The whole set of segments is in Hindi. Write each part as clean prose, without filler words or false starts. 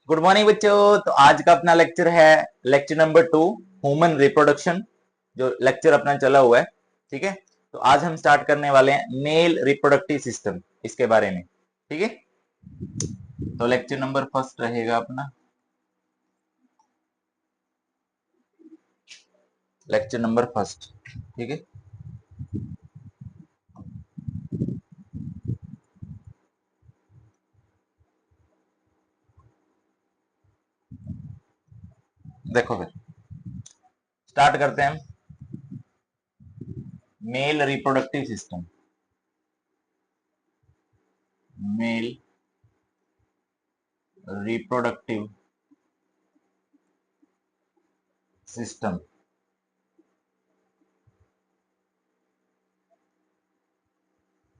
गुड मॉर्निंग बच्चों। तो आज का अपना लेक्चर है लेक्चर नंबर 2, ह्यूमन रिप्रोडक्शन, जो लेक्चर अपना चला हुआ है। ठीक है, तो आज हम स्टार्ट करने वाले हैं मेल रिप्रोडक्टिव सिस्टम, इसके बारे में। ठीक है, तो लेक्चर नंबर फर्स्ट रहेगा अपना, लेक्चर नंबर फर्स्ट। ठीक है, देखो फिर स्टार्ट करते हैं male reproductive system. Male reproductive system,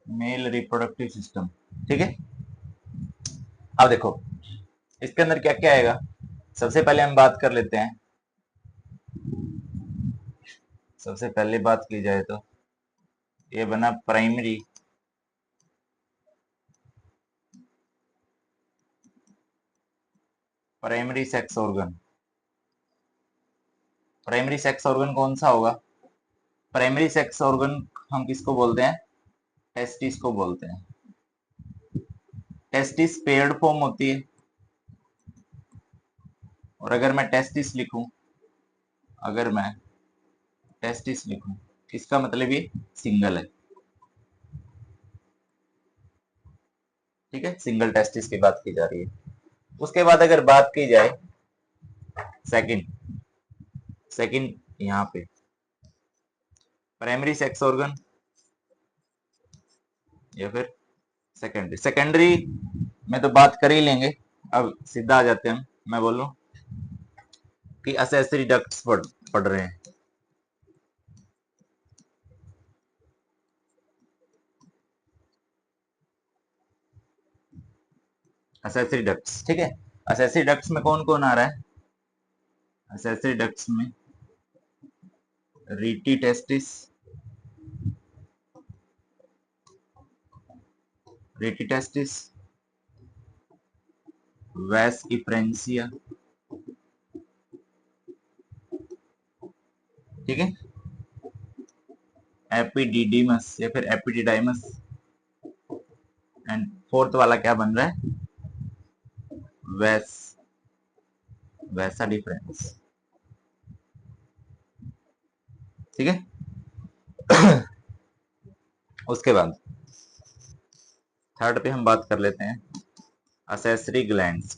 male reproductive system. ठीक है, अब देखो इसके अंदर क्या क्या आएगा। सबसे पहले हम बात कर लेते हैं, सबसे पहले बात की जाए तो ये बना primary primary sex organ. Primary sex organ कौन सा होगा? प्राइमरी सेक्स ऑर्गन हम किसको बोलते हैं? टेस्टिस को बोलते हैं। टेस्टिस पेयर्ड फॉर्म होती है, और अगर मैं टेस्टिस लिखूं, अगर मैं टेस्टिस लिखूं, इसका मतलब ये सिंगल है। ठीक है, सिंगल टेस्टिस की बात की जा रही है। उसके बाद अगर बात की जाए सेकंड, सेकंड यहाँ पे प्राइमरी सेक्स ऑर्गन या फिर सेकेंडरी। सेकेंडरी में तो बात कर ही लेंगे, अब सीधा आ जाते हैं हम। मैं बोलूं कि असेसरी डक्ट्स पढ़ रहे हैं। असेसरी डक्ट्स, ठीक है। असेसरी डक्ट्स में कौन कौन आ रहा है? असेसरी डक्ट्स में रीटी टेस्टिस, रीटी टेस्टिस, वैस इफ्रेंसिया, ठीक है, एपिडिडिमस या फिर एपिडिडाइमस, एंड फोर्थ वाला क्या बन रहा है? वैस, वैसा डिफरेंस। ठीक है, उसके बाद थर्ड पे हम बात कर लेते हैं असेसरी ग्लैंड्स,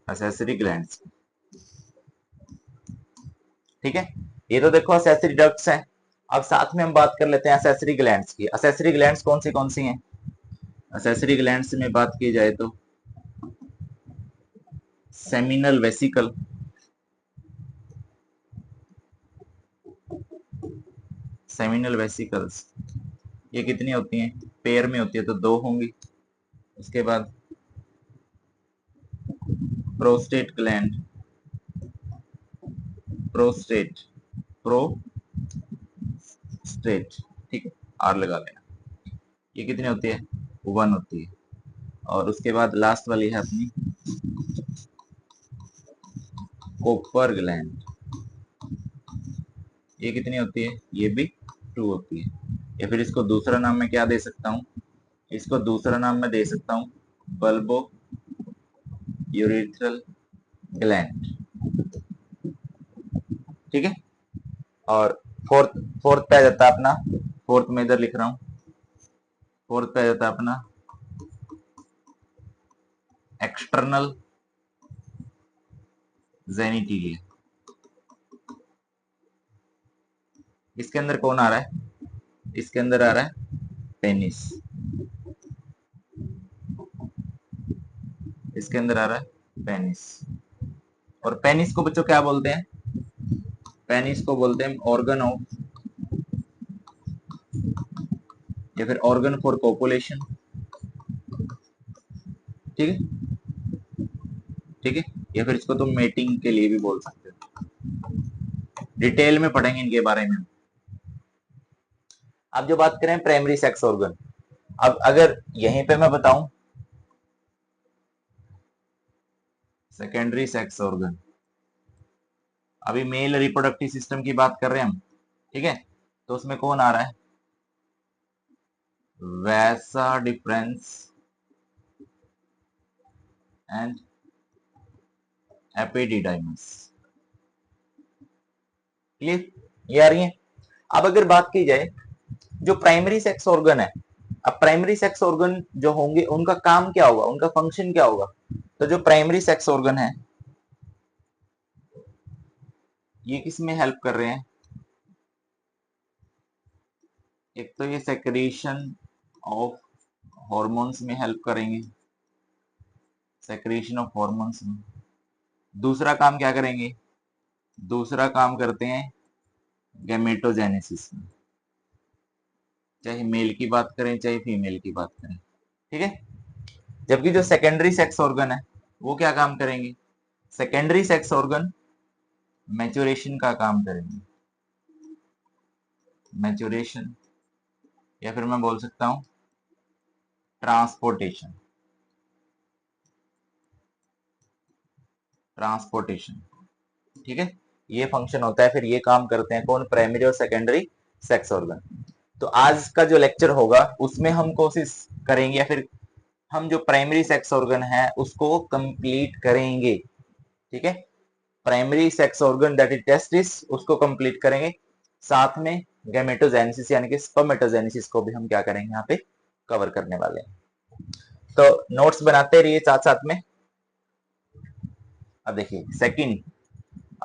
असेसरी ग्लैंड्स। ठीक है, ये तो देखो असेसरी डक्ट्स है। अब साथ में हम बात कर लेते हैं असेसरी ग्लैंड्स की। असेसरी ग्लैंड्स कौन सी हैं? असेसरी ग्लैंड्स में बात की जाए तो सेमिनल वेसिकल, सेमिनल वेसिकल्स, ये कितनी होती हैं? पेयर में होती है तो दो होंगी। उसके बाद प्रोस्टेट ग्लैंड, प्रोस्टेट, प्रोस्टेट, ठीक है, आर लगा लेना। ये कितनी होती है? वन होती है। और उसके बाद लास्ट वाली है अपनी कोपर ग्लैंड, ये कितनी होती है? ये भी टू होती है। या फिर इसको दूसरा नाम मैं क्या दे सकता हूँ? इसको दूसरा नाम मैं दे सकता हूँ बल्बो यूरिथ्रल ग्लैंड। ठीक है, और फोर्थ, फोर्थ पे आ जाता है अपना, फोर्थ में इधर लिख रहा हूं, फोर्थ पे आ जाता है अपना एक्सटर्नल जेनिटिलिया। इसके अंदर कौन आ रहा है? इसके अंदर आ रहा है पेनिस, इसके अंदर आ रहा है पेनिस। और पेनिस को बच्चों क्या बोलते हैं? पेनिस को बोलते हैं ऑर्गन ऑफ, या फिर ऑर्गन फॉर कोपुलेशन। ठीक है, ठीक है, या फिर इसको तुम मेटिंग के लिए भी बोल सकते हो। डिटेल में पढ़ेंगे इनके बारे में। अब जो बात करें प्राइमरी सेक्स ऑर्गन, अब अगर यहीं पे मैं बताऊं सेकेंडरी सेक्स ऑर्गन, अभी मेल रिप्रोडक्टिव सिस्टम की बात कर रहे हैं हम, ठीक है। तो उसमें कौन आ रहा है, वैसा डिफरेंस एंड एपिडिडाइमस, क्लियर, ये आ रही है। अब अगर बात की जाए जो प्राइमरी सेक्स ऑर्गन है, अब प्राइमरी सेक्स ऑर्गन जो होंगे उनका काम क्या होगा, उनका फंक्शन क्या होगा। तो जो प्राइमरी सेक्स ऑर्गन है ये किस में हेल्प कर रहे हैं, एक तो ये सेक्रेशन ऑफ हॉर्मोन्स में हेल्प करेंगे, सेक्रेशन ऑफ हॉर्मोन्स में। दूसरा काम क्या करेंगे, दूसरा काम करते हैं गैमेटोजेनेसिस में, चाहे मेल की बात करें चाहे फीमेल की बात करें, ठीक है। जबकि जो सेकेंडरी सेक्स ऑर्गन है वो क्या काम करेंगे, सेकेंडरी सेक्स ऑर्गन मैच्योरेशन का काम करेंगे, मैच्योरेशन, या फिर मैं बोल सकता हूं ट्रांसपोर्टेशन, ट्रांसपोर्टेशन, ठीक है। ये फंक्शन होता है, फिर ये काम करते हैं कौन, प्राइमरी और सेकेंडरी सेक्स ऑर्गन। तो आज का जो लेक्चर होगा उसमें हम कोशिश करेंगे, या फिर हम जो प्राइमरी सेक्स ऑर्गन है उसको कंप्लीट करेंगे, ठीक है। Primary sex organ that is testis उसको कंप्लीट करेंगे, साथ में गैमेटोजेनेसिस यानी कि स्पर्मेटोजेनेसिस को भी हम क्या करेंगे यहाँ पे कवर करने वाले हैं। तो नोट्स बनाते रहिए साथ साथ में। अब देखिए सेकंड,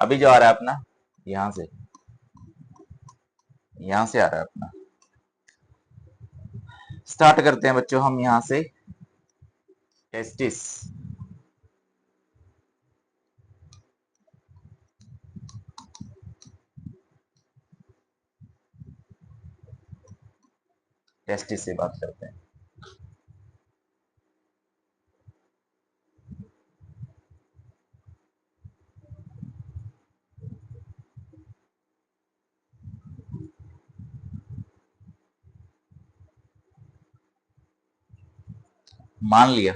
अभी जो आ रहा है अपना यहां से आ रहा है अपना, स्टार्ट करते हैं बच्चों हम यहां से, टेस्टिस, टेस्टिस से बात करते हैं। मान लिया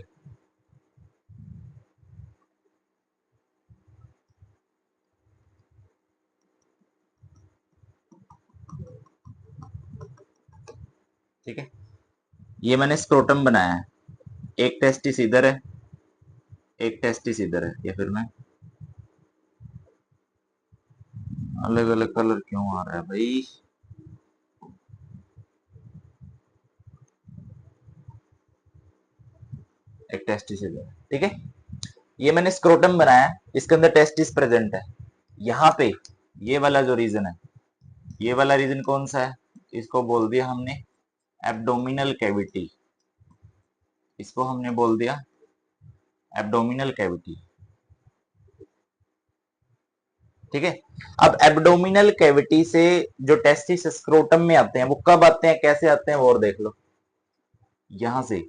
ठीक है, ये मैंने स्क्रोटम बनाया है, एक टेस्टिस इधर है एक टेस्टिस इधर है, या फिर मैं अलग अलग कलर क्यों आ रहा है भाई, एक टेस्टिस इधर है, ठीक है। ये मैंने स्क्रोटम बनाया है, इसके अंदर टेस्टिस प्रेजेंट है, यहाँ पे ये वाला जो रीजन है, ये वाला रीजन कौन सा है, इसको बोल दिया हमने एब्डोमिनल कैविटी, इसको हमने बोल दिया एब्डोमिनल कैविटी, ठीक है। अब एब्डोमिनल कैविटी से जो टेस्टिस स्क्रोटम में आते हैं वो कब आते हैं कैसे आते हैं वो और देख लो, यहां से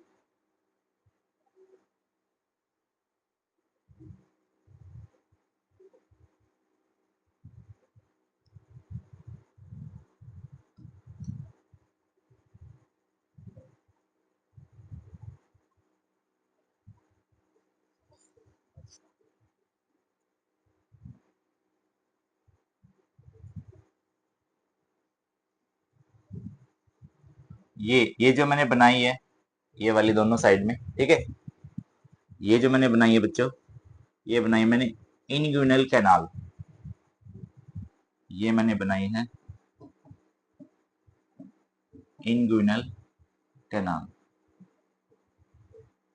ये जो मैंने बनाई है ये वाली दोनों साइड में, ठीक है। ये जो मैंने बनाई है बच्चों, ये बनाई मैंने इनग्यूनल कैनाल, ये मैंने बनाई है इनग्यूनल कैनाल,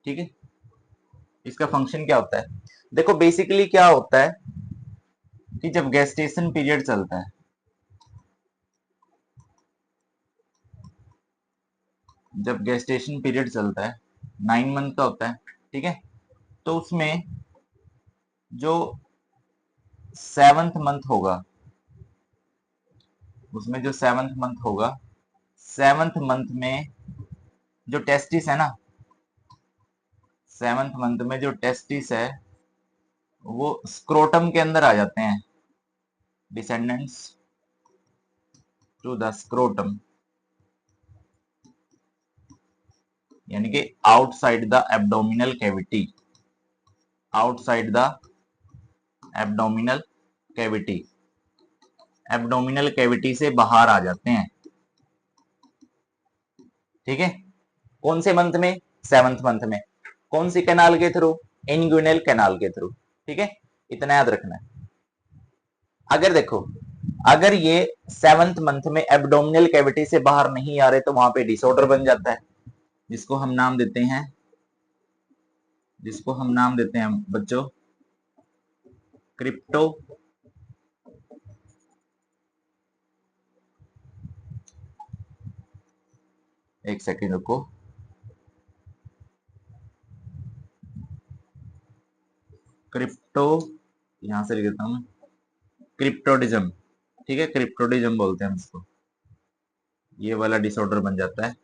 ठीक है। इसका फंक्शन क्या होता है, देखो बेसिकली क्या होता है कि जब गेस्टेशन पीरियड चलता है, जब गेस्टेशन पीरियड चलता है 9 मंथ का होता है, ठीक है। तो उसमें जो 7th मंथ होगा, उसमें जो 7th मंथ होगा, 7th मंथ में जो टेस्टिस है ना, 7th मंथ में जो टेस्टिस है वो स्क्रोटम के अंदर आ जाते हैं, डिसेंडेंट्स टू द स्क्रोटम, यानी कि outside the abdominal cavity, outside the abdominal cavity, abdominal cavity से बाहर आ जाते हैं। ठीक है, कौन से मंथ में? 7th मंथ में। कौन सी कैनाल के थ्रू? इंग्विनल कैनाल के थ्रू। ठीक है, इतना याद रखना है। अगर देखो, अगर ये 7th मंथ में एब्डोमिनल कैविटी से बाहर नहीं आ रहे तो वहां पे डिसऑर्डर बन जाता है, जिसको हम नाम देते हैं, बच्चों क्रिप्टो, एक सेकेंड रुको, क्रिप्टो, यहां से लिख देता हूं, क्रिप्टोडिज्म। ठीक है, क्रिप्टोडिज्म बोलते हैं इसको, ये वाला डिसऑर्डर बन जाता है।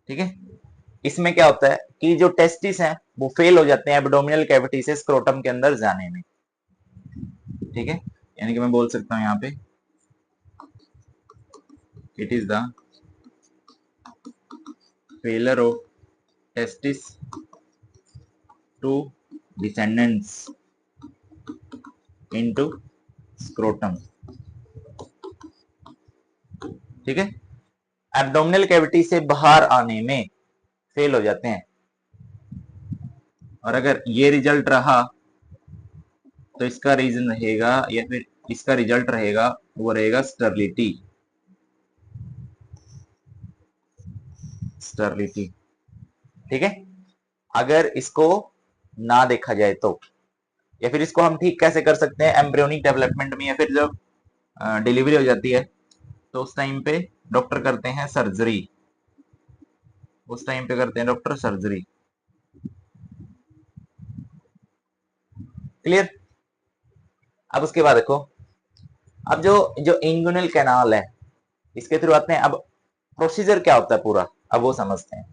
ठीक है, इसमें क्या होता है कि जो टेस्टिस हैं वो फेल हो जाते हैं एब्डोमिनल कैविटी से स्क्रोटम के अंदर जाने में। ठीक है, यानी कि मैं बोल सकता हूं यहाँ पे, it is the failure of testis to descendants into scrotum. ठीक है, एब्डोमिनल कैविटी से बाहर आने में फेल हो जाते हैं, और अगर ये रिजल्ट रहा तो इसका रीजन रहेगा, या फिर इसका रिजल्ट रहेगा, वो रहेगा स्टर्लिटी। स्टर्लिटी। ठीक है, अगर इसको ना देखा जाए तो, या फिर इसको हम ठीक कैसे कर सकते हैं एम्ब्रियोनिक डेवलपमेंट में, या फिर जब डिलीवरी हो जाती है तो उस टाइम पे डॉक्टर करते हैं सर्जरी, डॉक्टर सर्जरी। क्लियर? अब उसके बाद देखो, अब जो जो इंगुइनल कैनाल है इसके थ्रू आते हैं। अब प्रोसीजर क्या होता है पूरा, अब वो समझते हैं।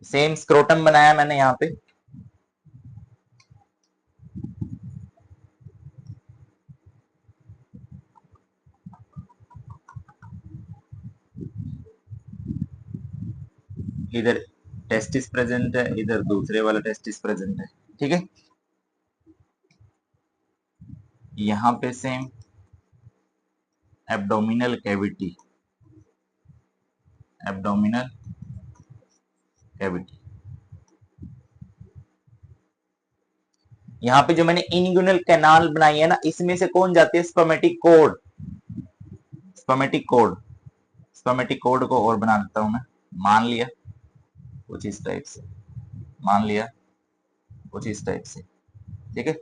सेम स्क्रोटम बनाया मैंने यहाँ पे, इधर टेस्टिस प्रेजेंट है, इधर दूसरे वाला टेस्टिस प्रेजेंट है। ठीक है, यहाँ पे same abdominal cavity, abdominal cavity. यहाँ पे जो मैंने इंगुइनल कैनाल बनाई है ना, इसमें से कौन जाती है? Spermatic code. Spermatic code, spermatic code को और बना देता हूं मैं। मान लिया कुछ इस टाइप से, मान लिया कुछ इस टाइप से। ठीक है,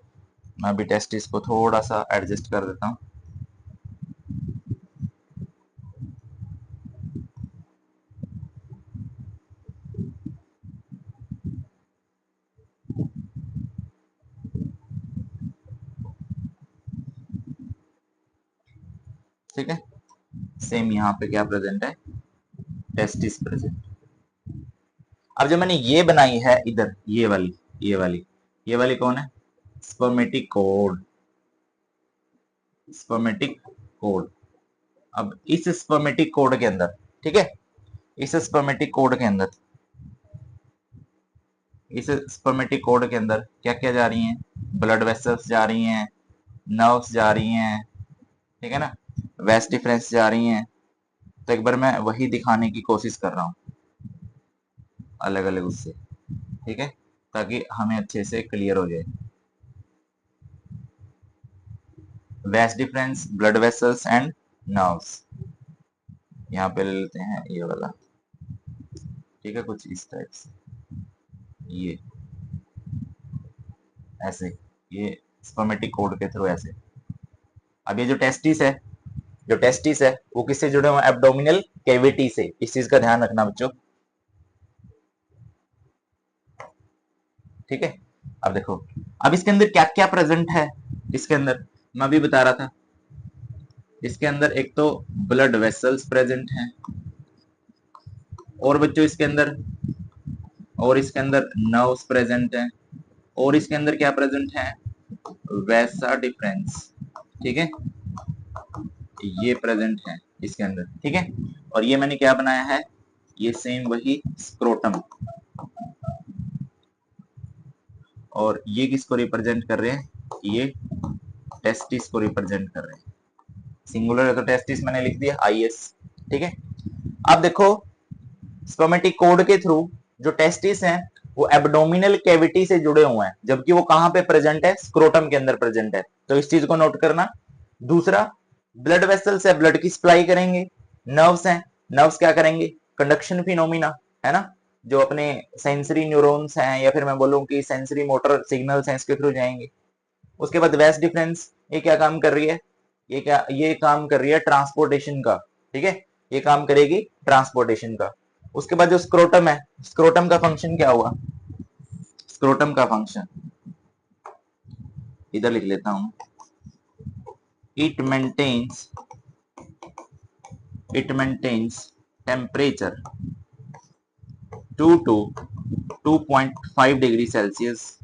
मैं अभी टेस्टिस को थोड़ा सा एडजस्ट कर देता हूं। ठीक है, सेम यहाँ पे क्या प्रेजेंट है? Testis present. अब जो मैंने ये बनाई है इधर, ये वाली कौन है? Spermatic code, spermatic code. अब इस स्पर्मेटिक कोड के अंदर, ठीक है, इस स्पर्मेटिक कोड के अंदर, इस स्पर्मेटिक कोड के अंदर क्या क्या जा रही हैं? ब्लड वेसल्स जा रही हैं, नर्व्स जा रही हैं, ठीक है ना, वेस डिफरेंस जा रही हैं। तो एक बार मैं वही दिखाने की कोशिश कर रहा हूँ अलग अलग उससे, ठीक है, ताकि हमें अच्छे से क्लियर हो जाए। वेस difference, blood vessels and nerves, यहाँ पे ले लेते हैं ये वाला। ठीक है, कुछ इस टाइप से, ये ऐसे, ये स्पर्मेटिक कोड के थ्रू ऐसे। अब ये जो टेस्टिस है, वो किससे जुड़े हुए हैं? एब्डोमिनल कैविटी से। इस चीज का ध्यान रखना बच्चों। ठीक है, अब देखो, अब इसके अंदर क्या क्या प्रेजेंट है? इसके अंदर मैं अभी बता रहा था, इसके अंदर एक तो ब्लड वेसल्स प्रेजेंट हैं, और बच्चों इसके अंदर, और इसके अंदर नर्व्स प्रेजेंट हैं, और इसके अंदर क्या प्रेजेंट है? वैसा डिफरेंस, ठीक है, ये प्रेजेंट है इसके अंदर, ठीक है। और ये मैंने क्या बनाया है, ये सेम वही स्क्रोटम, और ये किसको रिप्रेजेंट कर रहे हैं, ये टेस्टिस को रिप्रेजेंट कर रहे हैं। सिंगुलर है तो टेस्टिस मैंने लिख दिया आईएस, ठीक है। अब देखो स्पर्मेटिक कोड के थ्रू जो टेस्टिस हैं वो एब्डोमिनल कैविटी से जुड़े हुए हैं, जबकि वो कहां पे प्रेजेंट है, स्क्रोटम के अंदर प्रेजेंट है, तो इस चीज को नोट करना। दूसरा, ब्लड वेसल्स है, ब्लड की सप्लाई करेंगे। नर्व्स हैं, नर्व्स क्या करेंगे, कंडक्शन फिनोमिना, है ना, जो अपने सेंसरी न्यूरॉन्स हैं, या फिर मैं बोलूं कि सेंसरी मोटर सिग्नल्स हैं, इसके थ्रू जाएंगे। उसके बाद वेस्ट डिफरेंस, ये क्या काम कर रही है, ये काम कर रही है ट्रांसपोर्टेशन का, ठीक है, ये काम करेगी ट्रांसपोर्टेशन का। उसके बाद जो स्क्रोटम है, स्क्रोटम का फंक्शन क्या हुआ, स्क्रोटम का फंक्शन इधर लिख लेता हूं, it maintains temperature 2 to 2.5 degree Celsius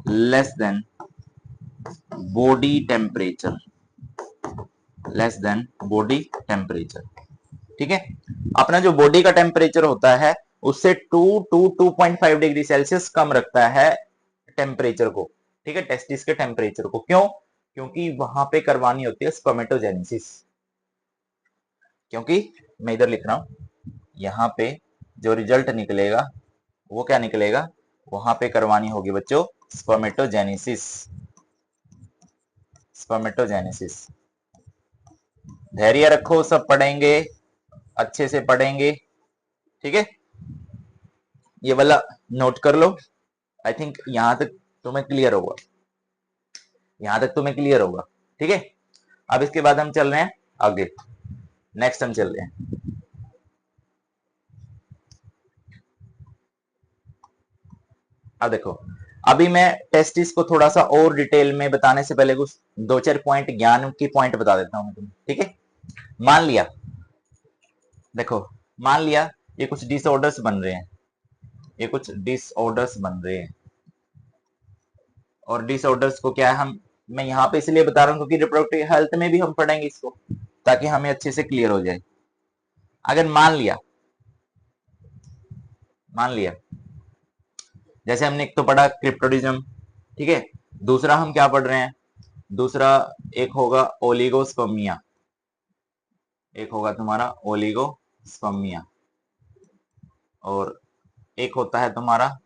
less than body temperature, ठीक है। अपना जो बॉडी का टेम्परेचर होता है उससे 2 to 2.5 डिग्री सेल्सियस कम रखता है टेम्परेचर को, ठीक है, टेस्टिस के टेम्परेचर को। क्यों, क्योंकि वहां पे करवानी होती है स्पर्मेटोजेनेसिस। क्योंकि मैं इधर लिख रहा हूं, यहाँ पे जो रिजल्ट निकलेगा वो क्या निकलेगा, वहां पे करवानी होगी बच्चों स्पर्मेटोजेनेसिस, स्पर्मेटोजेनेसिस। धैर्य रखो, सब पढ़ेंगे, अच्छे से पढ़ेंगे, ठीक है। ये वाला नोट कर लो। आई थिंक यहां तक तुम्हें क्लियर होगा, यहां तक तुम्हें क्लियर होगा, ठीक है। अब इसके बाद हम चल रहे हैं आगे, नेक्स्ट हम चल रहे हैं। अब देखो, अभी मैं टेस्टिस को थोड़ा सा और डिटेल में बताने से पहले कुछ दो चार पॉइंट, ज्ञान की पॉइंट बता देता हूं तुम्हें, ठीक है। मान लिया, देखो मान लिया ये कुछ डिसऑर्डर्स बन रहे हैं, ये कुछ डिसऑर्डर्स बन रहे हैं, और डिसऑर्डर्स को क्या है, हम, मैं यहाँ पे इसलिए बता रहा हूँ क्योंकि रिप्रोडक्टिव हेल्थ में भी हम पढ़ेंगे इसको, ताकि हमें अच्छे से क्लियर हो जाए। अगर मान लिया जैसे हमने एक तो पढ़ा क्रिप्टोडिज्म, ठीक है, दूसरा हम क्या पढ़ रहे हैं, दूसरा एक होगा ओलिगोस्पर्मिया, एक होगा तुम्हारा ओलिगोस्पर्मिया, और एक होता है तुम्हारा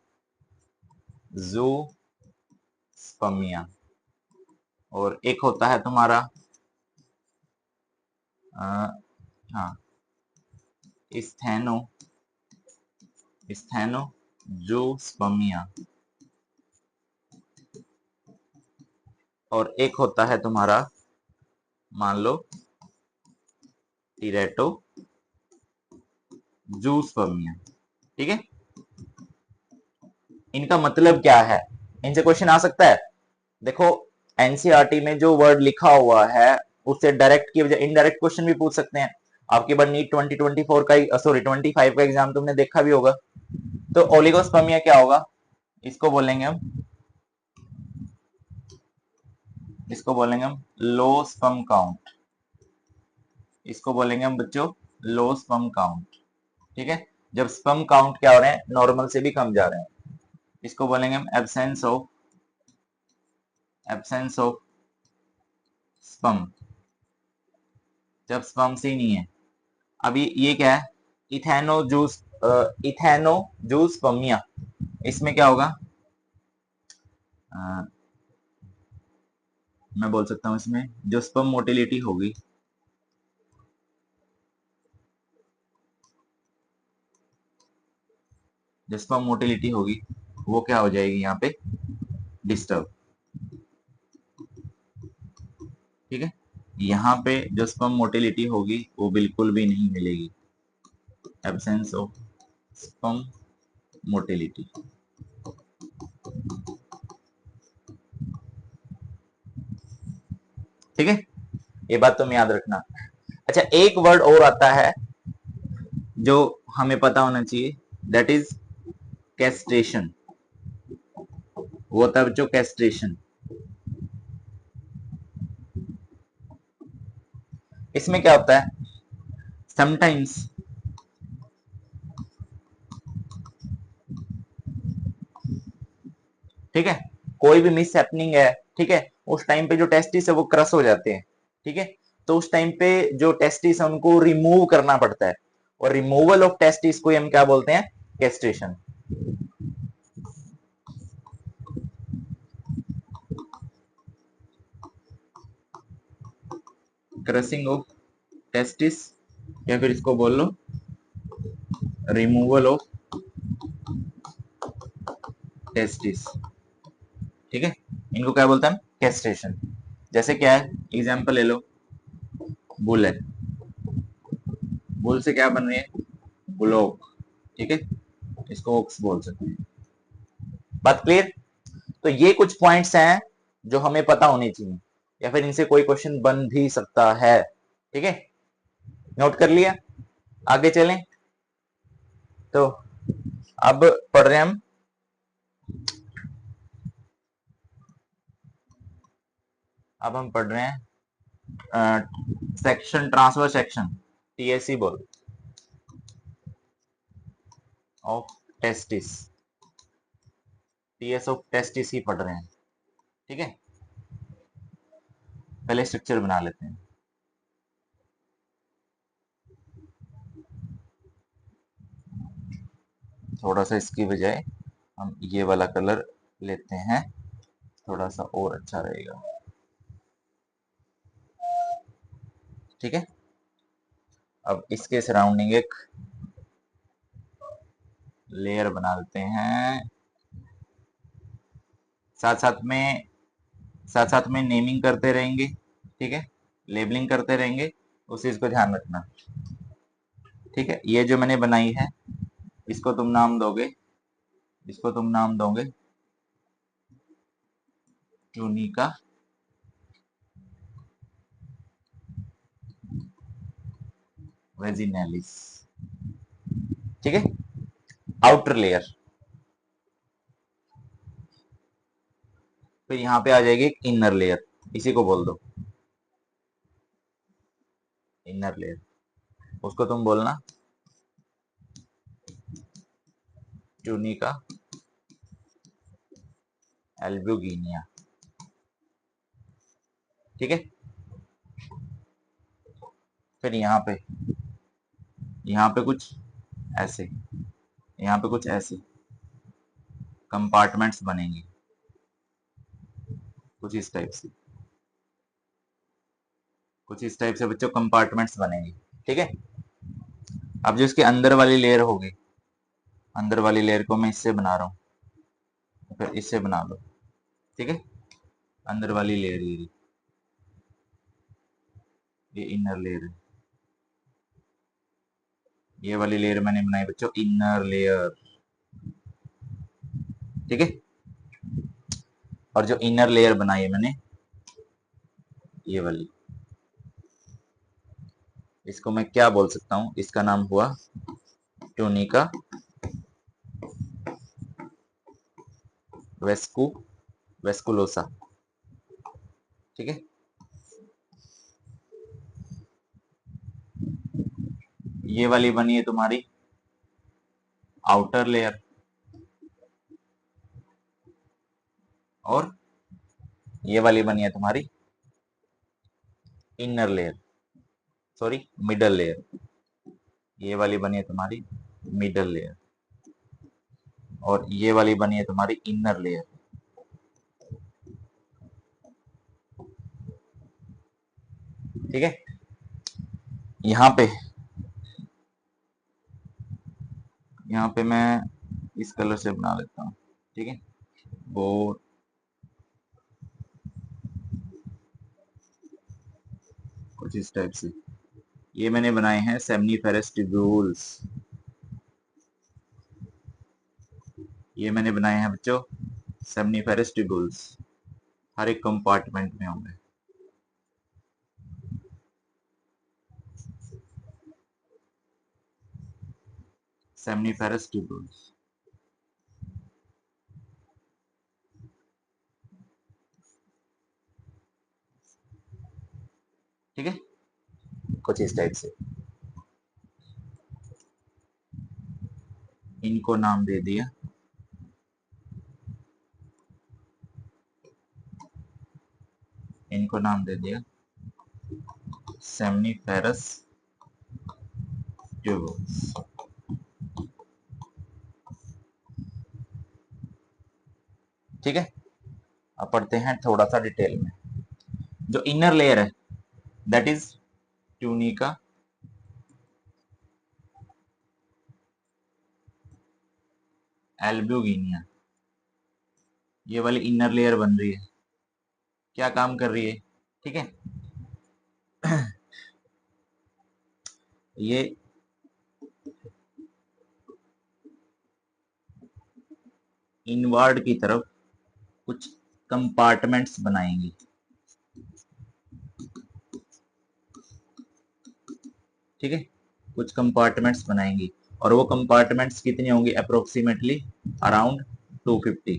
जूस्पर्मिया, और एक होता है तुम्हारा हाँ स्थैनोजूस्पर्मिया, और एक होता है तुम्हारा मान लो टेरेटोजूस्पर्मिया, ठीक है। इनका मतलब क्या है, इनसे क्वेश्चन आ सकता है। देखो एनसीईआरटी में जो वर्ड लिखा हुआ है उससे डायरेक्ट की वजह इनडायरेक्ट क्वेश्चन भी पूछ सकते हैं। आपकी बार नीट 2024 का, सॉरी 25 का एग्जाम तुमने देखा भी होगा। तो ओलिगोस्पर्मिया क्या होगा, इसको बोलेंगे हम लो स्पर्म काउंट, इसको बोलेंगे हम बच्चों लो स्पर्म काउंट, ठीक है। जब स्पर्म काउंट क्या हो रहे हैं, नॉर्मल से भी कम जा रहे हैं, इसको बोलेंगे हम एब्सेंस ऑफ स्पर्म, जब स्पर्म से ही नहीं है। अभी ये क्या है, इथेनोजूस्पर्मिया, इसमें क्या होगा, मैं बोल सकता हूं इसमें जो स्पर्म मोटिलिटी होगी, जो स्पर्म मोटिलिटी होगी वो क्या हो जाएगी यहाँ पे, डिस्टर्ब, ठीक है। यहाँ पे जो स्पर्म मोटिलिटी होगी वो बिल्कुल भी नहीं मिलेगी, एब्सेंस ऑफ स्पर्म मोटिलिटी, ठीक है, ये बात तुम याद रखना। अच्छा, एक वर्ड और आता है जो हमें पता होना चाहिए, दैट इज कैस्ट्रेशन, वो होता है बच्चों कैस्ट्रेशन, इसमें क्या होता है, समटाइम्स ठीक है, कोई भी मिस हैपनिंग है, ठीक है, उस टाइम पे जो टेस्टिस है वो क्रश हो जाते हैं, ठीक है, तो उस टाइम पे जो टेस्टिस है उनको रिमूव करना पड़ता है, और रिमूवल ऑफ टेस्टिस को हम क्या बोलते हैं, कैस्ट्रेशन। क्रशिंग ऑफ टेस्टिस, या फिर इसको बोल लो रिमूवल ऑफ टेस्टिस, ठीक है, इनको क्या बोलते हैं, कैस्ट्रेशन। जैसे क्या है, एग्जांपल ले लो, बुल है, बुल से क्या बन रही है, बुलोक, ठीक है, इसको ओक्स बोल सकते हैं। बात क्लियर। तो ये कुछ पॉइंट्स हैं जो हमें पता होने चाहिए, या फिर इनसे कोई क्वेश्चन बन भी सकता है, ठीक है, नोट कर लिया। आगे चलें, तो अब पढ़ रहे हैं हम पढ़ रहे हैं सेक्शन, ट्रांसफर सेक्शन, टीएससी बोल of testis, TS of testis ही पढ़ रहे हैं, ठीक है। पहले स्ट्रक्चर बना लेते हैं। थोड़ा सा इसकी बजाय हम ये वाला कलर लेते हैं, थोड़ा सा और अच्छा रहेगा, ठीक है। अब इसके सराउंडिंग एक लेयर बना लेते हैं, साथ साथ में नेमिंग करते रहेंगे, ठीक है, लेबलिंग करते रहेंगे, उस चीज को ध्यान रखना, ठीक है। ये जो मैंने बनाई है, इसको तुम नाम दोगे, इसको तुम नाम दोगे ट्यूनिका वेजिनेलिस, ठीक है, आउटर लेयर। फिर यहाँ पे आ जाएगी एक इनर लेयर, इसी को बोल दो इनर लेयर, उसको तुम बोलना ट्यूनिका एल्ब्यूगिनिया, ठीक है। फिर यहाँ पे कुछ ऐसे, यहाँ पे कुछ ऐसे कंपार्टमेंट्स बनेंगे, कुछ इस टाइप से, कुछ इस टाइप से बच्चों कंपार्टमेंट्स बनेंगे, ठीक है। अब जो इसके अंदर वाली लेयर होगी, अंदर वाली लेयर को मैं इससे बना रहा हूँ, फिर इससे बना लो, ठीक है। अंदर वाली लेयर ये इनर लेयर है, ये वाली लेयर मैंने बनाई बच्चों इनर लेयर, ठीक है। और जो इनर लेयर बनाई है मैंने ये वाली, इसको मैं क्या बोल सकता हूँ, इसका नाम हुआ ट्यूनिका वेस्कुलोसा, ठीक है। ये वाली बनी है तुम्हारी आउटर लेयर, और ये वाली बनी है तुम्हारी inner layer, sorry middle layer, ये वाली बनी है तुम्हारी मिडल लेयर, और ये वाली बनी है तुम्हारी इनर लेयर, ठीक है। यहाँ पे मैं इस कलर से बना लेता हूँ, ठीक है, वो कुछ इस टाइप से। ये मैंने बनाए हैं सेमनीफेरस ट्यूब्यूल्स, ये मैंने बनाए हैं बच्चों सेमनीफेरस ट्यूब्यूल्स, हर एक कंपार्टमेंट में होंगे, सेमनीफेरस ट्यूब्यूल्स, ठीक है। कुछ इस टाइप से। इनको नाम दे दिया सेमनीफेरस ट्यूब्यूल्स। ठीक है, अब पढ़ते हैं थोड़ा सा डिटेल में। जो इनर लेयर है दैट इज ट्यूनिका एल्ब्यूगिनिया, ये वाली इनर लेयर बन रही है, क्या काम कर रही है? ठीक है, ये इनवर्ड की तरफ कुछ कंपार्टमेंट्स बनाएंगी। ठीक है, कुछ कंपार्टमेंट्स बनाएंगी और वो कंपार्टमेंट्स कितनी होंगी? Approximately around 250।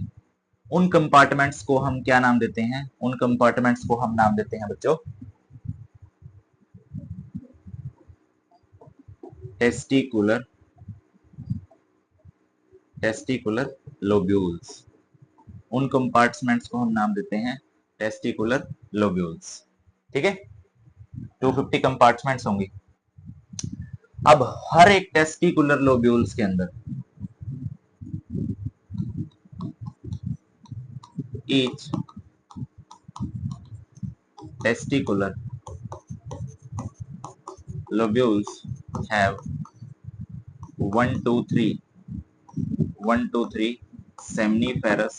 उन कंपार्टमेंट्स को हम क्या नाम देते हैं? उन कंपार्टमेंट्स को हम नाम देते हैं बच्चों टेस्टिकुलर लोब्यूल्स। उन कंपार्टमेंट्स को हम नाम देते हैं टेस्टिकुलर लोब्यूल्स। ठीक है, 250 कंपार्टमेंट्स होंगी। अब हर एक टेस्टिकुलर लोब्यूल्स के अंदर each testicular lobules have 1 2 3 seminiferous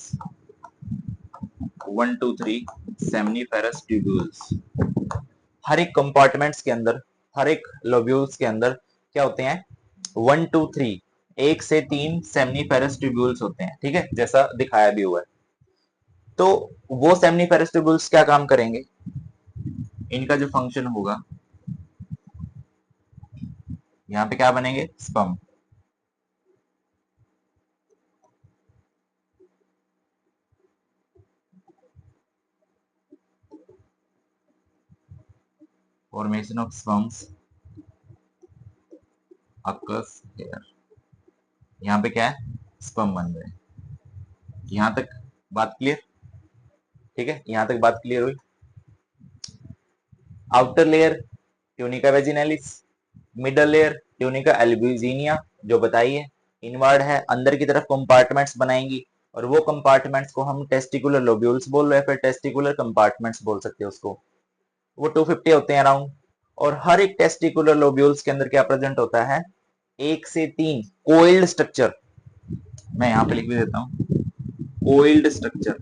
1 2 3 seminiferous tubules। हर एक कंपार्टमेंट्स के अंदर, हर एक लोब्यूल्स के अंदर क्या होते हैं? 1 2 3, 1 से 3 सेमनीफेरस ट्यूब्यूल्स होते हैं। ठीक है, जैसा दिखाया भी हुआ है। तो वो सेमनीफेरस ट्यूब्यूल्स क्या काम करेंगे? इनका जो फंक्शन होगा, यहाँ पे क्या बनेंगे? Sperm. Formation of sperms occurs here. यहाँ पे क्या है? स्पर्म बन रहे हैं। यहां तक बात क्लियर? ठीक है, यहां तक बात क्लियर हुई। Outer layer tunica vaginalis, middle layer tunica albuginea जो बताई है। इनवर्ड है, अंदर की तरफ कंपार्टमेंट्स बनाएंगी और वो कंपार्टमेंट्स को हम टेस्टिकुलर लोब्यूल्स बोल रहे हैं, फिर टेस्टिकुलर कंपार्टमेंट्स बोल सकते हैं उसको। वो 250 होते हैं अराउंड। और हर एक टेस्टिकुलर लोब्यूल्स के अंदर क्या प्रेजेंट होता है? 1 से 3 कोइल्ड स्ट्रक्चर। मैं यहां पे लिख भी देता हूं, कोइल्ड स्ट्रक्चर।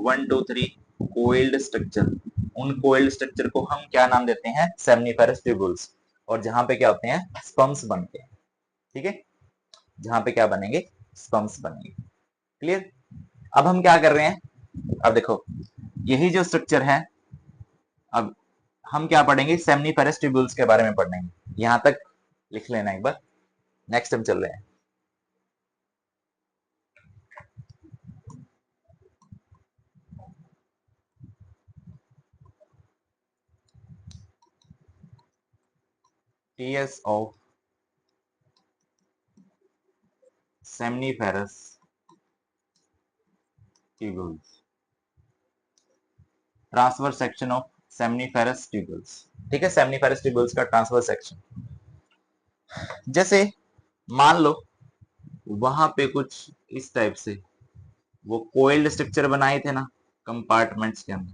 1 2 3 coiled structure. उन कोइल्ड स्ट्रक्चर को हम क्या नाम देते हैं? Seminiferous tubules. और जहां पे क्या होते हैं? स्पर्म्स बनते हैं। ठीक है, जहां पे क्या बनेंगे? स्पर्म्स बनेंगे। क्लियर? अब हम क्या कर रहे हैं? अब देखो, यही जो स्ट्रक्चर है, अब हम क्या पढ़ेंगे? सेमनीफेरस ट्यूब्यूल्स के बारे में पढ़ेंगे। यहां तक लिख लेना एक बार, नेक्स्ट हम चल रहे हैं। TS of seminiferous tubules, transverse section of seminiferous tubules. ठीक है, सेमनीफेरस ट्यूब्यूल्स का ट्रांसवर्स सेक्शन। जैसे मान लो वहां पे कुछ इस टाइप से वो कोइल्ड स्ट्रक्चर बनाए थे ना कंपार्टमेंट्स के अंदर,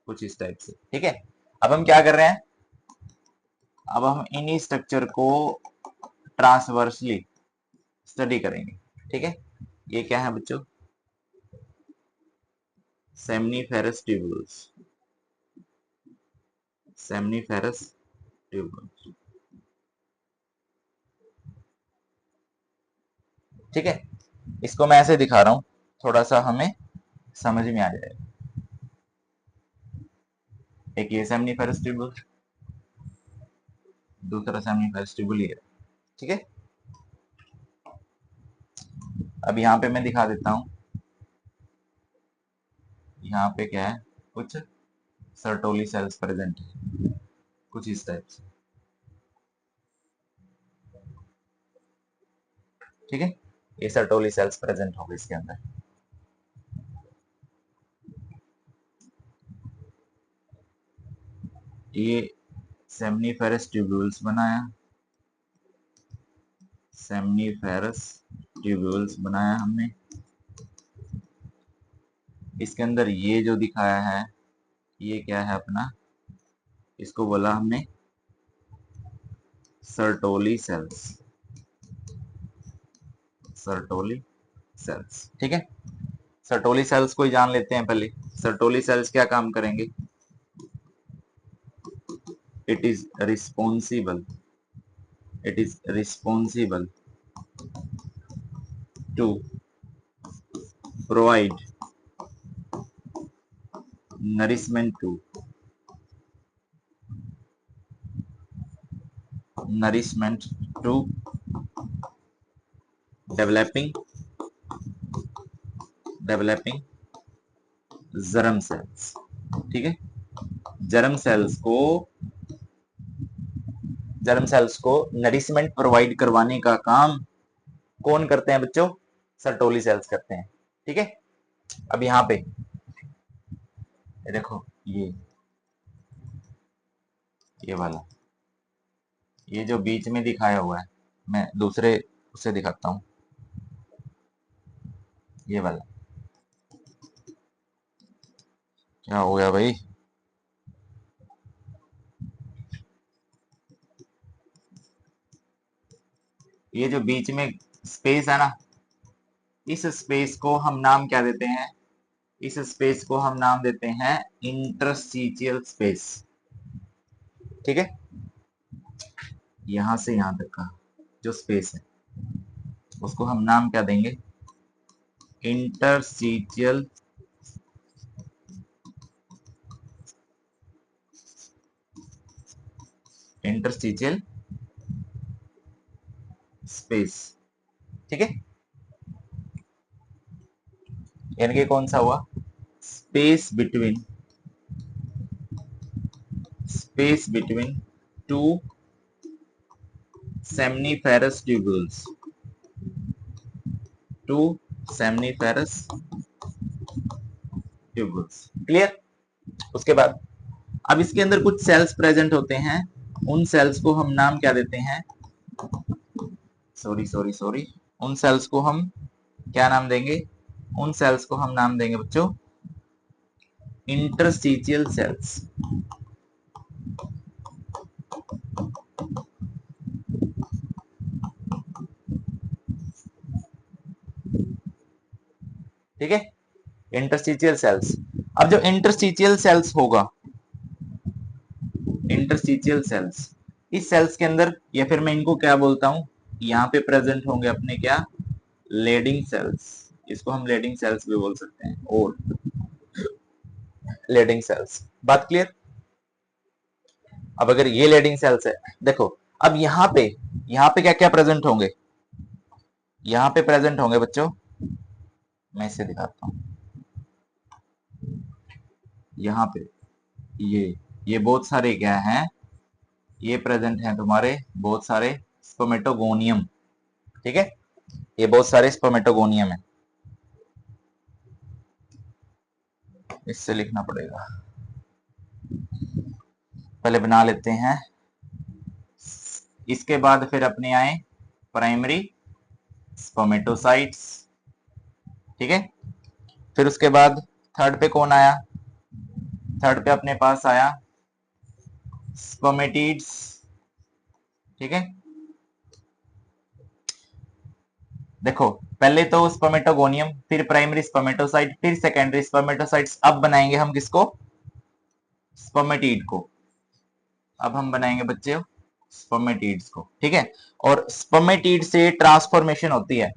कुछ इस टाइप से। ठीक है, अब हम क्या कर रहे हैं? अब हम इन्हीं स्ट्रक्चर को ट्रांसवर्सली स्टडी करेंगे। ठीक है, ये क्या है बच्चों? Seminiferous tubules, seminiferous tubules. ठीक है, इसको मैं ऐसे दिखा रहा हूं, थोड़ा सा हमें समझ में आ जाएगा। एक ये सेमनीफेरस ट्यूब्यूल, दूसरा सेमनीफेरस ट्यूब्यूल ये। ठीक है, अब यहाँ पे मैं दिखा देता हूं, यहाँ पे क्या है? कुछ सर्टोली सेल्स प्रेजेंट है, कुछ इस टाइप से। ठीक है, ये सर्टोली सेल्स प्रेजेंट होंगे इसके अंदर। ये सेमनीफेरस ट्यूब्यूल्स बनाया, सेमनीफेरस ट्यूब्यूल्स बनाया हमने। इसके अंदर ये जो दिखाया है ये क्या है अपना, इसको बोला हमने सर्टोली सेल्स, सर्टोली सेल्स। ठीक है, सर्टोली सेल्स को ही जान लेते हैं पहले। सर्टोली सेल्स क्या काम करेंगे? It is responsible, it is responsible to provide nourishment to developing germ cells. ठीक है, जर्म सेल्स को नरिशमेंट प्रोवाइड करवाने का काम कौन करते हैं बच्चों? सर्टोली सेल्स करते हैं। ठीक है, अब यहाँ पे ये देखो, ये वाला, ये जो बीच में दिखाया हुआ है, मैं दूसरे उससे दिखाता हूं, ये वाला क्या हो गया भाई? ये जो बीच में स्पेस है ना, इस स्पेस को हम नाम क्या देते हैं? इस स्पेस को हम नाम देते हैं इंटरस्टिशियल स्पेस। ठीक है, यहां से यहां तक का जो स्पेस है उसको हम नाम क्या देंगे? Interstitial interstitial space. ठीक है, यानी कि कौन सा हुआ? Space between two seminiferous tubules, two seminiferous tubules. Clear? उसके बाद अब इसके अंदर कुछ सेल्स प्रेजेंट होते हैं, उन सेल्स को हम नाम क्या देते हैं? सॉरी, उन सेल्स को हम क्या नाम देंगे? उन सेल्स को हम नाम देंगे बच्चों इंटरस्टिशियल सेल्स। ठीक है, इंटरस्टिशियल सेल्स। अब जो इंटरस्टिशियल सेल्स होगा, इंटरस्टिशियल सेल्स, इस सेल्स के अंदर, या फिर मैं इनको क्या बोलता हूं, यहाँ पे प्रेजेंट होंगे अपने क्या? Leydig cells. इसको हम लेडिंग सेल्स भी बोल सकते हैं, और लेडिंग सेल्स। बात क्लियर? अब अगर ये लेडिंग सेल्स है, देखो अब यहाँ पे क्या क्या प्रेजेंट होंगे? यहाँ पे प्रेजेंट होंगे बच्चों, मैं इसे दिखाता हूं, यहाँ पे ये बहुत सारे क्या हैं? ये प्रेजेंट हैं तुम्हारे बहुत सारे स्पर्मेटोगोनियम। ठीक है, ये बहुत सारे स्पर्मेटोगोनियम है, इससे लिखना पड़ेगा, पहले बना लेते हैं। इसके बाद फिर अपने आए प्राइमरी स्पर्मेटोसाइट्स। ठीक है, फिर उसके बाद थर्ड पे कौन आया? थर्ड पे अपने पास आया स्पर्मेटिड्स। ठीक है, देखो पहले तो स्पर्मेटोगोनियम, फिर प्राइमरी स्पर्मेटोसाइट, फिर सेकेंडरी स्पर्मेटोसाइट्स। अब बनाएंगे हम किसको? स्पर्मेटिड को। अब हम बनाएंगे बच्चे स्पर्मेटिड्स को। ठीक है, और स्पर्मेटिड से ट्रांसफॉर्मेशन होती है,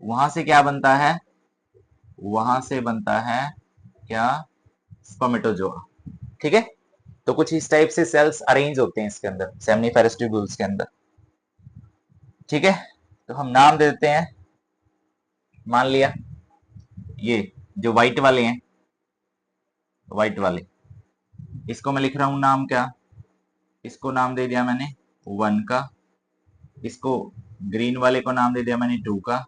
वहां से क्या बनता है? वहां से बनता है क्या? स्पर्मेटोजोआ। ठीक है, तो कुछ इस टाइप से सेल्स अरेंज होते हैं इसके अंदर, सेमनीफेरस ट्यूब्यूल्स के अंदर। ठीक है, तो हम नाम दे देते हैं, मान लिया ये जो व्हाइट वाले हैं, व्हाइट वाले इसको मैं लिख रहा हूं नाम क्या, इसको नाम दे दिया मैंने 1 का, इसको ग्रीन वाले को नाम दे दिया मैंने 2 का,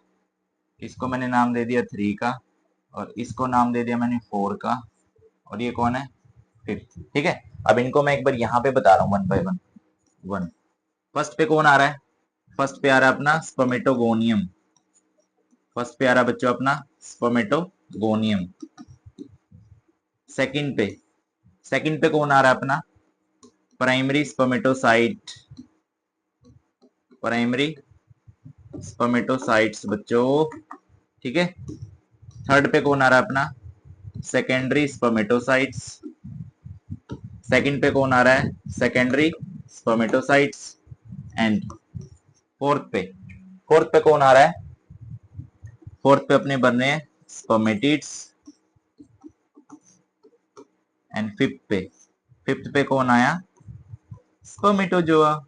इसको मैंने नाम दे दिया 3 का, और इसको नाम दे दिया मैंने 4 का, और ये कौन है 5th। ठीक है, अब इनको मैं एक बार यहाँ पे बता रहा हूँ 1 बाय 1। 1 फर्स्ट पे कौन आ रहा है, फर्स्ट पे आ रहा है अपना स्पर्मेटोगोनियम, फर्स्ट पे आ रहा है बच्चों अपना स्पर्मेटोगोनियम। सेकंड पे कौन आ रहा है अपना प्राइमरी स्पर्मेटोसाइट, प्राइमरी स्पर्मेटोसाइट्स बच्चों। ठीक है, थर्ड पे कौन आ रहा है अपना सेकेंडरी स्पर्मेटोसाइट्स, सेकंड पे कौन आ रहा है सेकेंडरी स्पर्मेटोसाइट्स। एंड फोर्थ पे कौन आ रहा है, फोर्थ पे अपने बन रहे हैं स्पर्मेटिड्स। एंड फिफ्थ पे कौन आया स्पर्मेटोजोआ,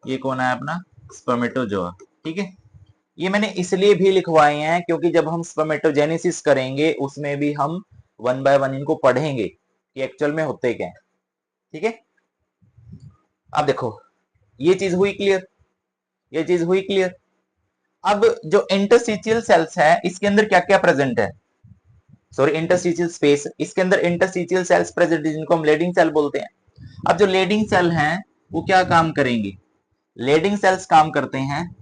ये कौन आया अपना स्पर्मेटोजोआ। ठीक है, ये मैंने इसलिए भी लिखवाए हैं क्योंकि जब हम स्पर्मेटोजेनेसिस करेंगे उसमें भी हम 1 बाय 1 इनको पढ़ेंगे कि एक्चुअल में होते क्या है। ठीक है, अब देखो ये चीज हुई क्लियर, ये चीज हुई क्लियर। अब जो इंटरस्टिशियल सेल्स है इसके अंदर क्या क्या प्रेजेंट है, सॉरी इंटरस्टिशियल स्पेस, इसके अंदर इंटरस्टिशियल सेल्स प्रेजेंट है जिनको हम लेडिंग सेल बोलते हैं। अब जो लेडिंग सेल हैं वो क्या काम करेंगे, लेडिंग सेल्स काम करते हैं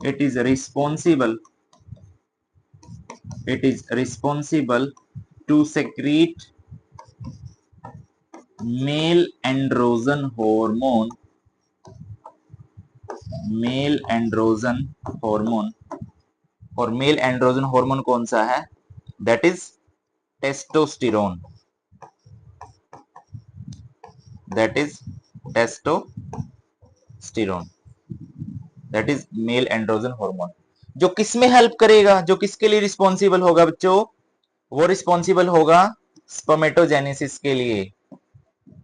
it is responsible to secrete male androgen hormone, male androgen hormone. और मेल एंड्रोजन हार्मोन कौन सा है, that is testosterone, that is testosterone, that is male androgen hormone. जो किस में हेल्प करेगा, जो किसके लिए रिस्पॉन्सिबल होगा बच्चों, वो रिस्पॉन्सिबल होगा स्पर्मेटोजेनेसिस के लिए,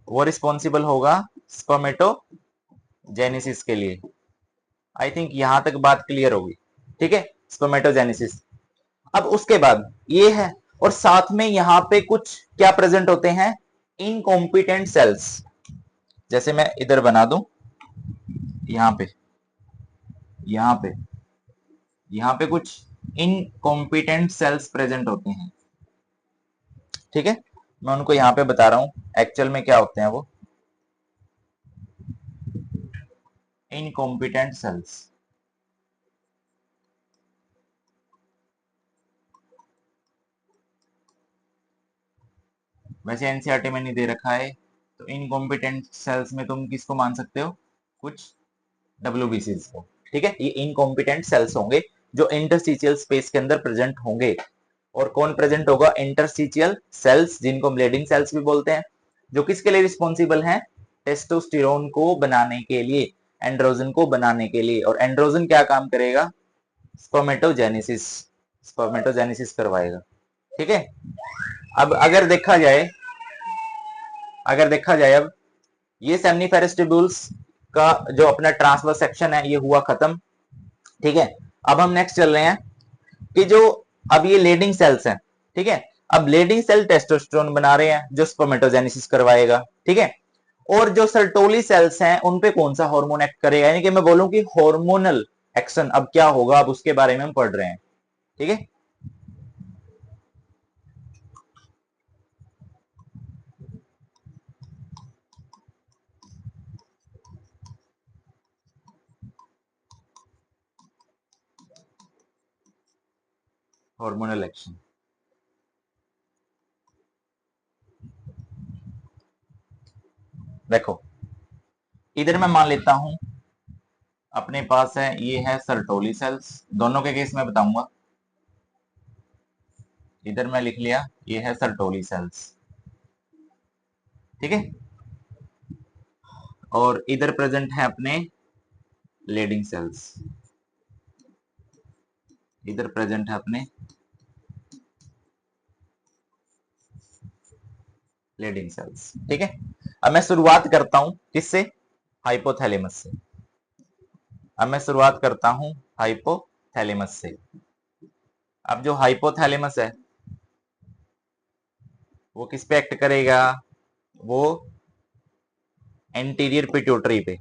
वो रिस्पॉन्सिबल होगा स्पर्मेटोजेनेसिस के लिए। आई थिंक यहां तक बात क्लियर होगी। ठीक है, स्पर्मेटोजेनेसिस। अब उसके बाद ये है, और साथ में यहां पे कुछ क्या प्रेजेंट होते हैं, इनकॉम्पिटेंट सेल्स। जैसे मैं इधर बना दूं, यहां पे यहां पे यहां पे कुछ इनकॉम्पिटेंट सेल्स प्रेजेंट होते हैं। ठीक है, मैं उनको यहां पे बता रहा हूं एक्चुअल में क्या होते हैं वो इनकॉम्पिटेंट सेल्स। वैसे एनसीईआरटी में नहीं दे रखा है, तो इनकॉम्पिटेंट सेल्स में तुम किसको मान सकते हो, कुछ डब्ल्यूबीसीज को। ठीक है, ये इनकॉम्पिटेंट सेल्स होंगे जो इंटरस्टिशियल स्पेस के अंदर प्रेजेंट होंगे। और कौन प्रेजेंट होगा, इंटरस्टिशियल सेल्स, जिनको हम लेडिंग सेल्स भी बोलते हैं, जो किसके लिए रिस्पॉन्सिबल हैं, टेस्टोस्टेरोन को बनाने के लिए, एंड्रोजन को बनाने के लिए। और एंड्रोजन क्या काम करेगा, स्पर्मेटोजेनेसिस, स्पर्मेटोजेनेसिस करवाएगा। ठीक है, अब अगर देखा जाए अब ये सेमनीफेरस ट्यूब्यूल्स का जो अपना ट्रांसवर्स सेक्शन है ये हुआ खत्म। ठीक है, अब हम नेक्स्ट चल रहे हैं कि जो अब ये लेडिंग सेल्स हैं। ठीक है, अब लेडिंग सेल टेस्टोस्टेरोन बना रहे हैं जो स्पर्मेटोजेनेसिस करवाएगा। ठीक है, और जो सर्टोली सेल्स हैं उन पे कौन सा हार्मोन एक्ट करेगा, यानी कि मैं बोलूं कि हार्मोनल एक्शन अब क्या होगा, अब उसके बारे में हम पढ़ रहे हैं। ठीक है, हार्मोनल एक्शन। देखो इधर मैं मान लेता हूं अपने पास है, ये है सर्टोली सेल्स, दोनों के केस में बताऊंगा। इधर मैं लिख लिया ये है सर्टोली सेल्स। ठीक है, और इधर प्रेजेंट है अपने लेडिंग सेल्स, इधर प्रेजेंट है अपने लेडिंग सेल्स। ठीक है, अब मैं शुरुआत करता हूं किससे, हाइपोथैलेमस से। अब मैं शुरुआत करता हूं हाइपोथैलेमस से। अब जो हाइपोथैलेमस है वो किस पे एक्ट करेगा, वो एंटीरियर पिट्यूटरी पे,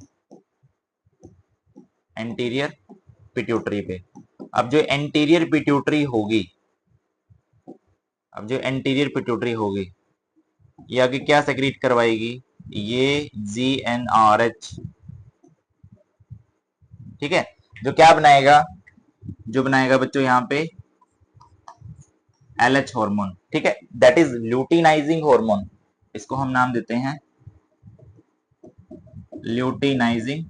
एंटीरियर पिट्यूटरी पे। अब जो एंटीरियर पिट्यूटरी होगी, अब जो एंटीरियर पिट्यूटरी होगी ये आगे क्या सेक्रेट करवाएगी, ये GnRH, ठीक है, जो क्या बनाएगा, जो बनाएगा बच्चों यहाँ पे LH हार्मोन, ठीक है, दैट इज ल्यूटिनाइजिंग हार्मोन। इसको हम नाम देते हैं ल्यूटिनाइजिंग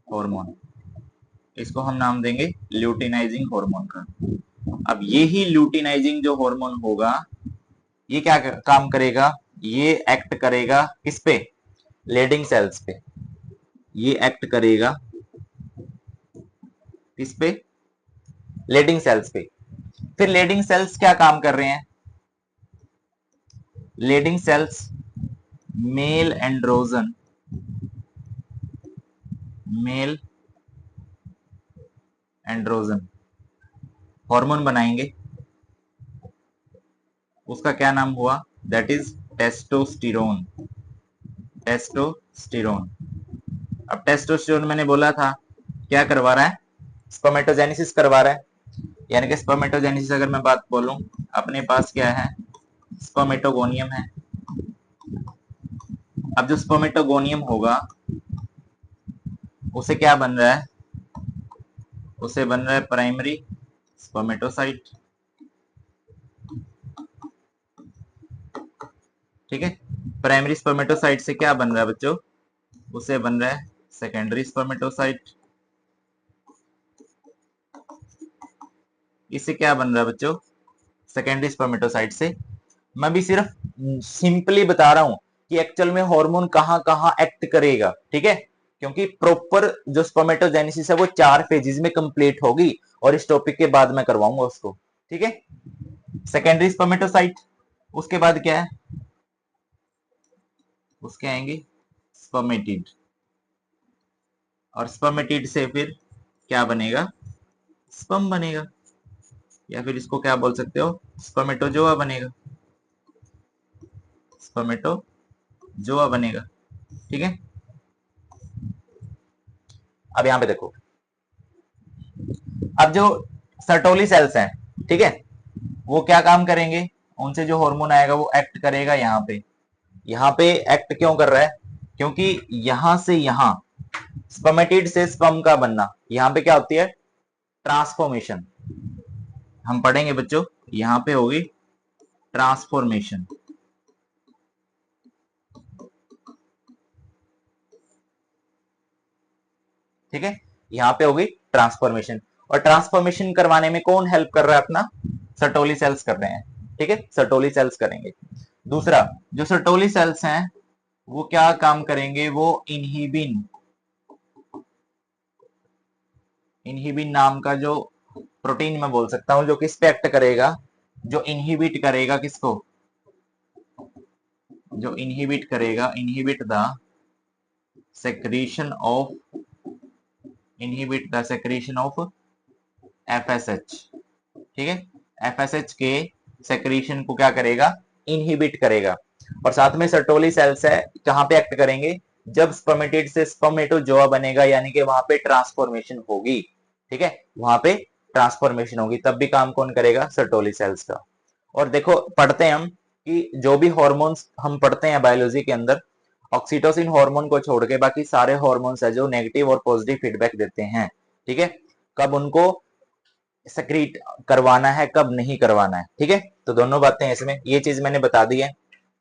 हार्मोन, इसको हम नाम देंगे ल्यूटिनाइजिंग हार्मोन का। अब ये ही ल्यूटिनाइजिंग जो हार्मोन होगा ये क्या काम करेगा, ये एक्ट करेगा किस पे, लेडिंग सेल्स पे, ये एक्ट करेगा किस पे, लेडिंग सेल्स पे। फिर लेडिंग सेल्स क्या काम कर रहे हैं, Leydig cells male androgen, male androgen hormone बनाएंगे, उसका क्या नाम हुआ, दैट इज टेस्टोस्टेरोन, टेस्टोस्टेरोन। अब टेस्टोस्टेरोन मैंने बोला था क्या करवा रहा है, स्पर्मेटोजेनेसिस करवा रहा है, यानी कि स्पर्मेटोजेनेसिस अगर मैं बात बोलूं, अपने पास क्या है, स्पर्मेटोगोनियम है। अब जो स्पर्मेटोगोनियम होगा उसे क्या बन रहा है, उसे बन रहा है प्राइमरी स्पर्मेटोसाइट, ठीक है। प्राइमरी स्पर्मेटोसाइट से क्या बन रहा है बच्चों, उसे बन रहा है सेकेंडरी स्पर्मेटोसाइट। इससे क्या बन रहा है बच्चों, सेकेंडरी स्पर्मेटोसाइट से। मैं भी सिर्फ सिंपली बता रहा हूं कि एक्चुअल में हार्मोन कहां कहां एक्ट करेगा, ठीक है, क्योंकि प्रॉपर जो स्पर्मेटोजेनेसिस है वो 4 फेजेस में कंप्लीट होगी और इस टॉपिक के बाद मैं करवाऊंगा उसको, ठीक है। सेकेंडरी स्पर्मेटोसाइट, उसके बाद क्या है, उसके आएंगे स्पर्मेटिड, और स्पर्मेटिड से फिर क्या बनेगा, स्पर्म बनेगा, या फिर इसको क्या बोल सकते हो, स्पर्मेटोजोआ बनेगा, स्पर्मेटोजोआ बनेगा, ठीक है। अब यहां पे देखो, अब जो सर्टोली सेल्स हैं, ठीक है, वो क्या काम करेंगे, उनसे जो हार्मोन आएगा वो एक्ट करेगा यहाँ पे, यहाँ पे एक्ट क्यों कर रहा है, क्योंकि यहां से यहां स्पर्मेटिड से स्पर्म का बनना, यहां पे क्या होती है, ट्रांसफॉर्मेशन, हम पढ़ेंगे बच्चों, यहां पे होगी ट्रांसफॉर्मेशन, ठीक है, यहां पे होगी ट्रांसफॉर्मेशन। और ट्रांसफॉर्मेशन करवाने में कौन हेल्प कर रहा है, अपना सर्टोली सेल्स कर रहे हैं, ठीक है, सर्टोली सेल्स करेंगे। दूसरा, जो सर्टोली सेल्स हैं वो क्या काम करेंगे, वो इनहिबिन, इनहिबिन नाम का जो प्रोटीन मैं बोल सकता हूं जो किस पे एक्ट करेगा, जो इनहिबिट करेगा किसको, जो इनहिबिट करेगा, inhibit the secretion of, inhibit the secretion of FSH, ठीक है, FSH के सेक्रीशन को क्या करेगा, इनहिबिट करेगा। और साथ में सर्टोली सेल्स है, कहां पे एक्ट करेंगे, जब स्पर्मेटिड से स्पर्मेटोजोआ बनेगा, यानी कि वहां पे ट्रांसफॉर्मेशन होगी, ठीक है, वहां पे ट्रांसफॉर्मेशन होगी, तब भी काम कौन करेगा, सर्टोली सेल्स का। और देखो पढ़ते हैं हम कि जो भी हॉर्मोन्स हम पढ़ते हैं बायोलॉजी के अंदर, ऑक्सीटोसिन हार्मोन को छोड़ के बाकी सारे हॉर्मोन्स है जो नेगेटिव और पॉजिटिव फीडबैक देते हैं, ठीक है, कब उनको सक्रीट करवाना है कब नहीं करवाना है, ठीक है। तो दोनों बातें इसमें, ये चीज मैंने बता दी है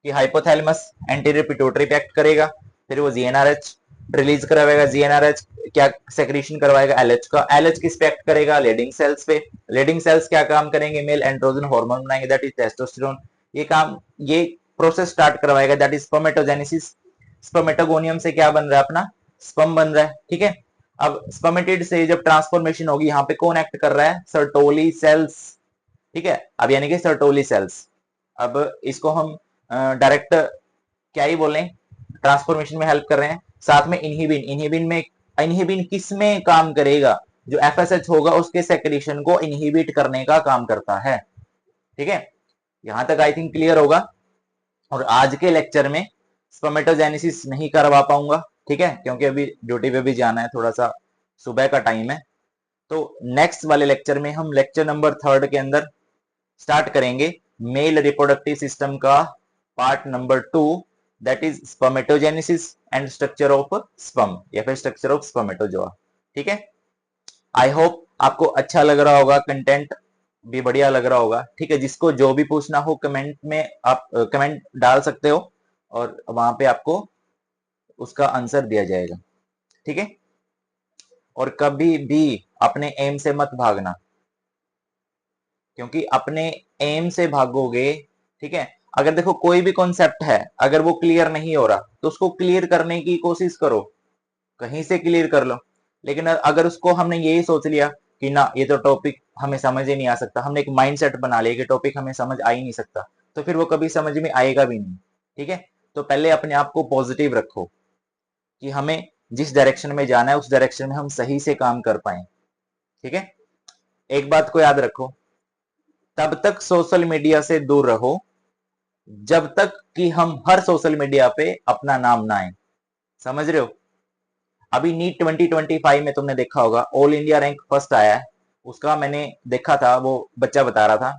कि हाइपोथैलेमस एंटीरियर पिट्यूटरी पे एक्ट करेगा, फिर वो GnRH रिलीज करवाएगा, GnRH क्या सेक्रीशन करवाएगा, LH का, LH किस पे एक्ट करेगा, लेडिंग सेल्स पे, लेडिंग सेल्स क्या काम करेंगे, मेल एंड्रोजन हार्मोन बनाएंगे, दैट इज टेस्टोस्टेरोन, ये काम, ये प्रोसेस स्टार्ट करवाएगा, दैट इज स्पर्मेटोजेनेसिस, स्पर्मेटोगोनियम से क्या बन रहा है, अपना स्पर्म बन रहा है, ठीक है। अब स्पर्मेटिड से जब ट्रांसफॉर्मेशन होगी, यहाँ पे कौन एक्ट कर रहा है, सर्टोली सेल्स, ठीक है, अब यानी कि सर्टोली सेल्स। अब इसको हम डायरेक्ट क्या ही बोले, ट्रांसफॉर्मेशन में हेल्प कर रहे हैं। साथ में इनहिबिन, इनहिबिन में, इनहिबिन किस में काम करेगा, जो FSH होगा उसके सेक्रेशन को इनहिबिट करने का काम करता है। ठीक है, यहां तक आई थिंक क्लियर होगा। और आज के लेक्चर में स्पर्मेटोजेनेसिस नहीं करवा पाऊंगा, ठीक है, क्योंकि अभी ड्यूटी पे भी जाना है, थोड़ा सा सुबह का टाइम है। तो नेक्स्ट वाले लेक्चर में हम लेक्चर नंबर 3 के अंदर स्टार्ट करेंगे मेल रिप्रोडक्टिव सिस्टम का part number 2, that is spermatogenesis and structure of sperm या फिर स्ट्रक्चर ऑफ स्पर्मेटोजोआ। ठीक है, आई होप आपको अच्छा लग रहा होगा, कंटेंट भी बढ़िया लग रहा होगा। ठीक है, जिसको जो भी पूछना हो कमेंट में आप कमेंट डाल सकते हो और वहां पे आपको उसका आंसर दिया जाएगा। ठीक है, और कभी भी अपने एम से मत भागना, क्योंकि अपने एम से भागोगे, ठीक है, अगर देखो कोई भी कॉन्सेप्ट है अगर वो क्लियर नहीं हो रहा तो उसको क्लियर करने की कोशिश करो, कहीं से क्लियर कर लो। लेकिन अगर उसको हमने यही सोच लिया कि ना ये तो टॉपिक हमें समझ ही नहीं आ सकता, हमने एक माइंडसेट बना लिया कि टॉपिक हमें समझ आ ही नहीं सकता, तो फिर वो कभी समझ में आएगा भी नहीं। ठीक है, तो पहले अपने आप को पॉजिटिव रखो कि हमें जिस डायरेक्शन में जाना है उस डायरेक्शन में हम सही से काम कर पाए। ठीक है, एक बात को याद रखो, तब तक सोशल मीडिया से दूर रहो जब तक कि हम हर सोशल मीडिया पे अपना नाम ना आए। समझ रहे हो? अभी नीट 2025 में तुमने देखा होगा ऑल इंडिया रैंक फर्स्ट आया है, उसका मैंने देखा था, वो बच्चा बता रहा था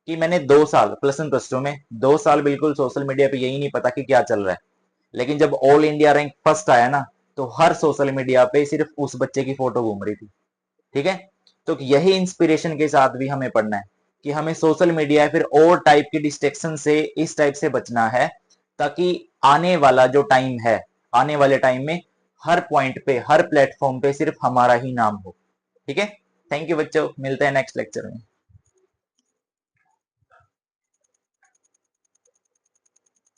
कि मैंने 2 साल प्लस वन प्लस टू में 2 साल बिल्कुल सोशल मीडिया पे यही नहीं पता कि क्या चल रहा है, लेकिन जब ऑल इंडिया रैंक फर्स्ट आया ना तो हर सोशल मीडिया पे सिर्फ उस बच्चे की फोटो घूम रही थी। ठीक है, तो यही इंस्पिरेशन के साथ भी हमें पढ़ना है कि हमें सोशल मीडिया या फिर और टाइप की डिस्ट्रैक्शन से इस टाइप से बचना है, ताकि आने वाला जो टाइम है, आने वाले टाइम में हर पॉइंट पे हर प्लेटफॉर्म पे सिर्फ हमारा ही नाम हो। ठीक है, थैंक यू बच्चों, मिलते हैं नेक्स्ट लेक्चर में।